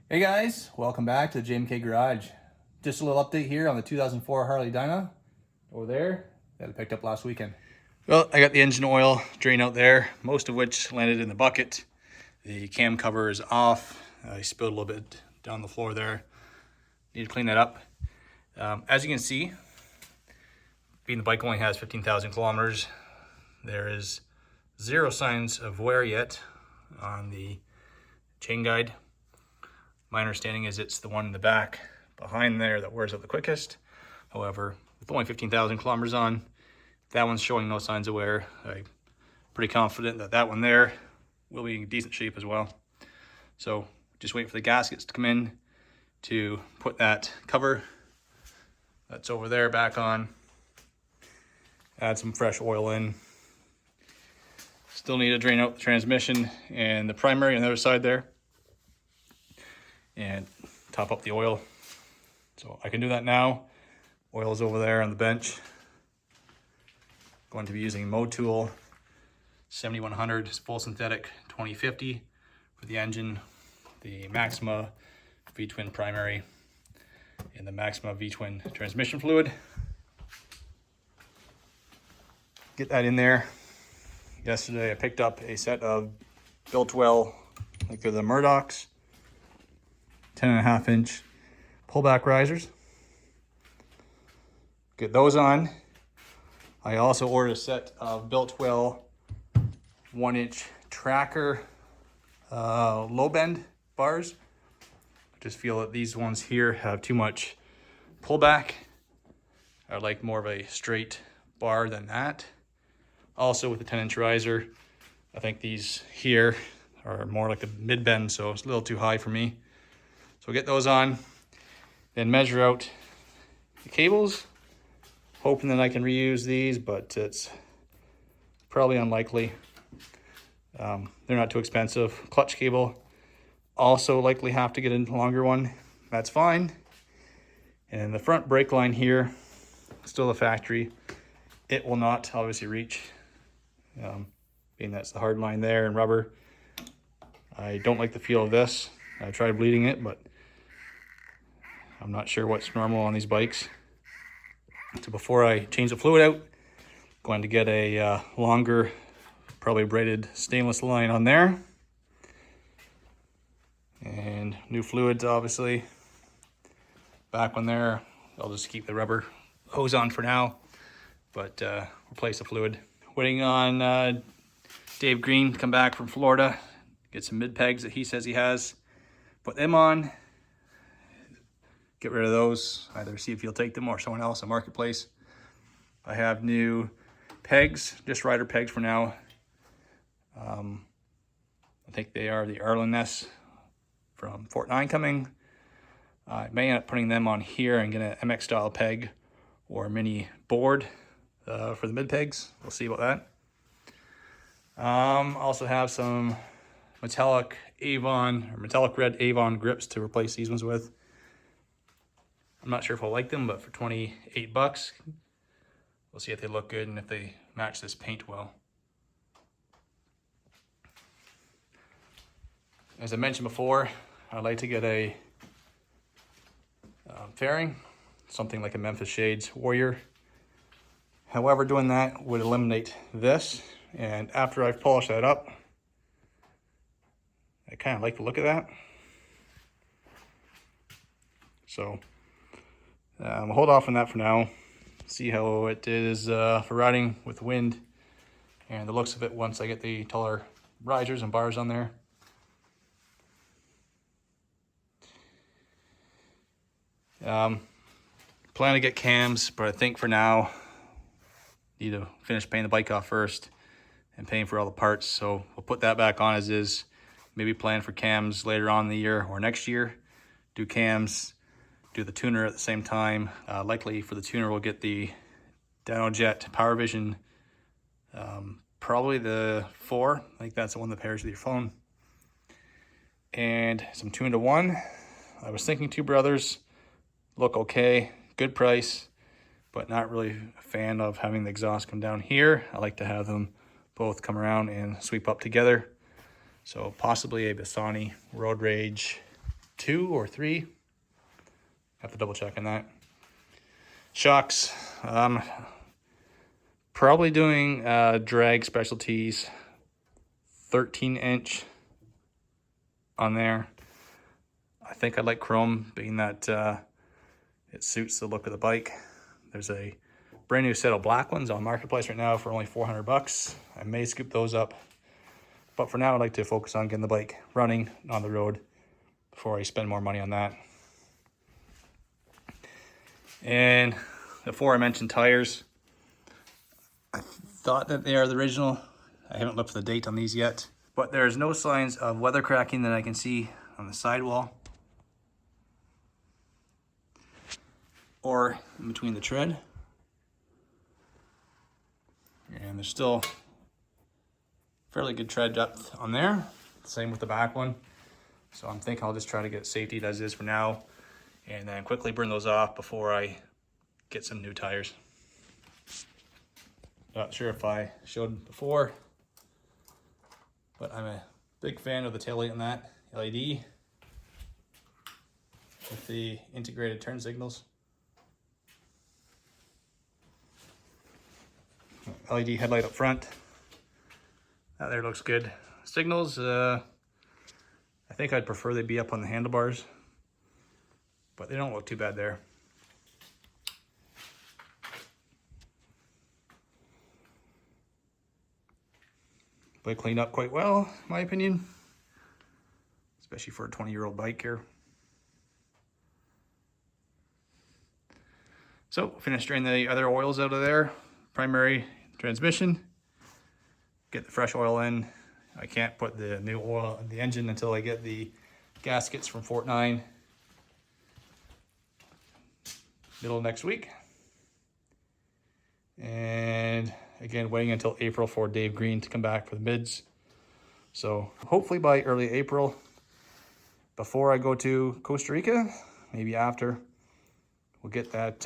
Hey guys, welcome back to the JMK Garage. Just a little update here on the 2004 Harley Dyna over there that I picked up last weekend. Well, I got the engine oil drain out there, most of which landed in the bucket. The cam cover is off. I spilled a little bit down the floor there. Need to clean that up. As you can see, being the bike only has 15,000 kilometers, there is zero signs of wear yet on the chain guide. My understanding is it's the one in the back behind there that wears out the quickest. However, with only 15,000 kilometers on, that one's showing no signs of wear. I'm pretty confident that that one there will be in decent shape as well. So just wait for the gaskets to come in to put that cover that's over there back on. Add some fresh oil in. Still need to drain out the transmission and the primary on the other side there, and top up the oil. So I can do that now. Oil is over there on the bench. Going to be using Motul 7100 full synthetic 2050 for the engine, the Maxima V-twin primary, and the Maxima V-twin transmission fluid. Get that in there. Yesterday I picked up a set of built well, like they're the Murdochs, 10.5 inch pullback risers. Get those on. I also ordered a set of built well 1 inch tracker low bend bars. I just feel that these ones here have too much pullback. I like more of a straight bar than that. Also with the 10 inch riser, I think these here are more like a mid bend, so it's a little too high for me. So get those on, then measure out the cables, hoping that I can reuse these, but it's probably unlikely. They're not too expensive. Clutch cable, also likely have to get a longer one. That's fine. And the front brake line here, still the factory. It will not obviously reach, being that's the hard line there and rubber. I don't like the feel of this. I tried bleeding it, but I'm not sure what's normal on these bikes. So before I change the fluid out, I'm going to get a longer, probably braided stainless line on there. And new fluids, obviously. Back one there, I'll just keep the rubber hose on for now, but replace the fluid. Waiting on Dave Green to come back from Florida, get some mid pegs that he says he has. Put them on, get rid of those, either see if he'll take them or someone else at Marketplace. I have new pegs, just rider pegs for now. I think they are the Arlen-ness from Fort 9 coming. I may end up putting them on here and get an MX style peg or mini board for the mid pegs. We'll see about that. Also have some metallic Avon or metallic red Avon grips to replace these ones with. I'm not sure if I'll like them, but for 28 bucks, we'll see if they look good and if they match this paint well. As I mentioned before, I'd like to get a fairing, something like a Memphis Shades Warrior. However, doing that would eliminate this, and after I've polished that up, I kind of like the look of that. So we'll hold off on that for now. See how it is for riding with wind and the looks of it once I get the taller risers and bars on there. Plan to get cams, but I think for now need to finish paying the bike off first and paying for all the parts. So we'll put that back on as is. Maybe plan for cams later on in the year or next year. Do cams, do the tuner at the same time. Likely for the tuner, we'll get the Dyna Power Vision, probably the 4. I think that's the one that pairs with your phone. And some 2-in-1. I was thinking Two Brothers look okay, good price, but not really a fan of having the exhaust come down here. I like to have them both come around and sweep up together. So possibly a Bassani Road Rage 2 or 3. Have to double check on that. Shocks, probably doing drag specialties 13-inch on there. I think I'd like chrome, being that it suits the look of the bike. There's a brand new set of black ones on Marketplace right now for only 400 bucks. I may scoop those up, but for now I'd like to focus on getting the bike running on the road before I spend more money on that. And the aforementioned tires, I thought that they are the original. I haven't looked for the date on these yet, but there's no signs of weather cracking that I can see on the sidewall or in between the tread. And there's still fairly good tread depth on there. Same with the back one. So I'm thinking I'll just try to get safety as is for now, and then quickly burn those off before I get some new tires. Not sure if I showed before, but I'm a big fan of the taillight on that LED with the integrated turn signals. LED headlight up front. That there looks good. Signals, I think I'd prefer they be up on the handlebars, but they don't look too bad there. Bike cleaned up quite well, in my opinion, especially for a 20-year-old bike here. So finished draining the other oils out of there. Primary transmission. Get the fresh oil in. I can't put the new oil in the engine until I get the gaskets from Fort 9 middle of next week. And again, waiting until April for Dave Green to come back for the mids. So hopefully by early April, before I go to Costa Rica, maybe after, we'll get that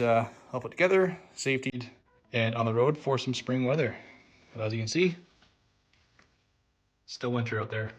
all put together, safetied, and on the road for some spring weather. But as you can see, still winter out there.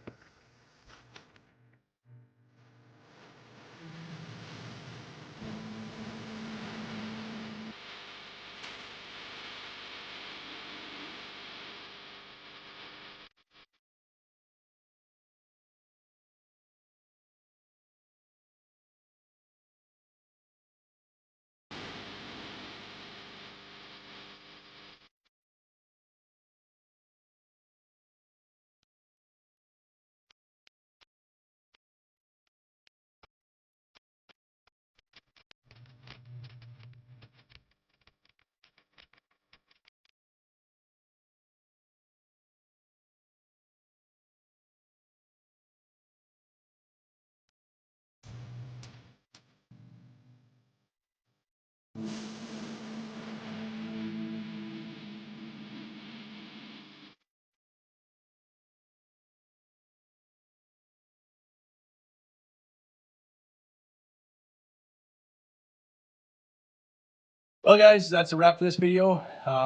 Well guys, that's a wrap for this video.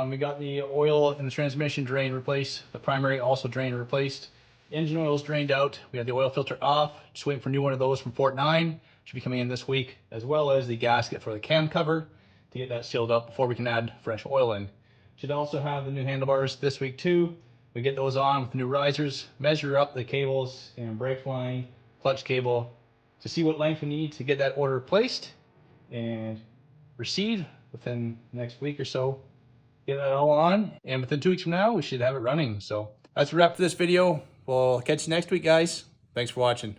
We got the oil in the transmission drain replaced, the primary also drained and replaced. Engine oil is drained out. We had the oil filter off, just waiting for a new one of those from Fort 9. Should be coming in this week, as well as the gasket for the cam cover to get that sealed up before we can add fresh oil in. Should also have the new handlebars this week too. We get those on with the new risers, measure up the cables and brake line, clutch cable to see what length we need to get that order placed and receive within the next week or so. Get that all on, and within 2 weeks from now we should have it running. So that's a wrap for this video. We'll catch you next week, guys. Thanks for watching.